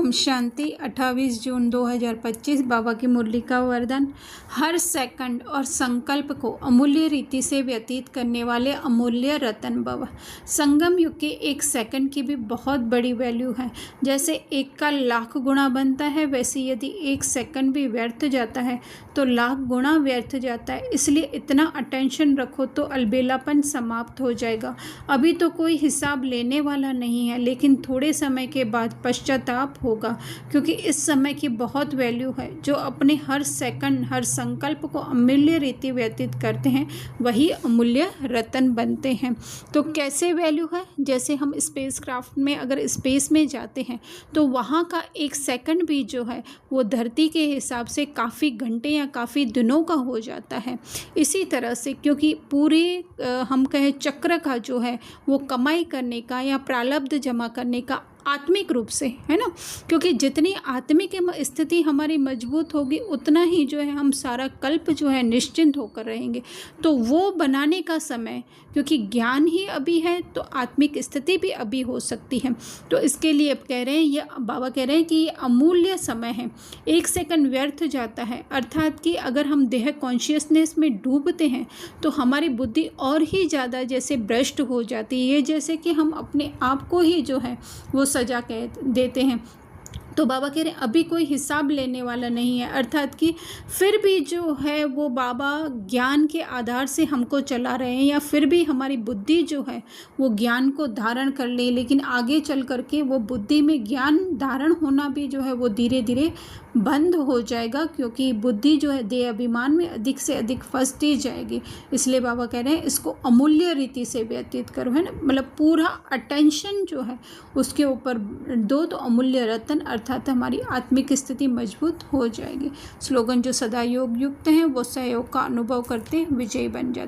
ओम शांति। 28 जून 2025 बाबा की मुरली का वरदान। हर सेकंड और संकल्प को अमूल्य रीति से व्यतीत करने वाले अमूल्य रतन भव। संगम युग के एक सेकंड की भी बहुत बड़ी वैल्यू है। जैसे एक का लाख गुणा बनता है, वैसे यदि एक सेकंड भी व्यर्थ जाता है तो लाख गुणा व्यर्थ जाता है। इसलिए इतना अटेंशन रखो तो अलबेलापन समाप्त हो जाएगा। अभी तो कोई हिसाब लेने वाला नहीं है, लेकिन थोड़े समय के बाद पश्चाताप होगा, क्योंकि इस समय की बहुत वैल्यू है। जो अपने हर सेकंड हर संकल्प को अमूल्य रीति व्यतीत करते हैं वही अमूल्य रतन बनते हैं। तो कैसे वैल्यू है? जैसे हम स्पेस क्राफ्ट में अगर स्पेस में जाते हैं तो वहाँ का एक सेकंड भी जो है वो धरती के हिसाब से काफ़ी घंटे या काफ़ी दिनों का हो जाता है। इसी तरह से क्योंकि पूरे हम कहें चक्र का जो है वो कमाई करने का या प्रारब्ध जमा करने का आत्मिक रूप से है ना, क्योंकि जितनी आत्मिक स्थिति हमारी मजबूत होगी उतना ही जो है हम सारा कल्प जो है निश्चिंत होकर रहेंगे। तो वो बनाने का समय, क्योंकि ज्ञान ही अभी है तो आत्मिक स्थिति भी अभी हो सकती है। तो इसके लिए अब कह रहे हैं, ये बाबा कह रहे हैं कि ये अमूल्य समय है। एक सेकंड व्यर्थ जाता है, अर्थात कि अगर हम देह कॉन्शियसनेस में डूबते हैं तो हमारी बुद्धि और ही ज़्यादा जैसे भ्रष्ट हो जाती है। ये जैसे कि हम अपने आप को ही जो है वो सजा कह देते हैं। तो बाबा कह रहे हैं अभी कोई हिसाब लेने वाला नहीं है, अर्थात कि फिर भी जो है वो बाबा ज्ञान के आधार से हमको चला रहे हैं, या फिर भी हमारी बुद्धि जो है वो ज्ञान को धारण कर ले, लेकिन आगे चल करके वो बुद्धि में ज्ञान धारण होना भी जो है वो धीरे धीरे बंद हो जाएगा, क्योंकि बुद्धि जो है देह अभिमान में अधिक से अधिक फंसती जाएगी। इसलिए बाबा कह रहे हैं इसको अमूल्य रीति से व्यतीत करो, है ना, मतलब पूरा अटेंशन जो है उसके ऊपर दो, तो अमूल्य रतन अर्थात हमारी आत्मिक स्थिति मजबूत हो जाएगी। स्लोगन जो सदा योग युक्त हैं वो सहयोग का अनुभव करते विजयी बन जाते।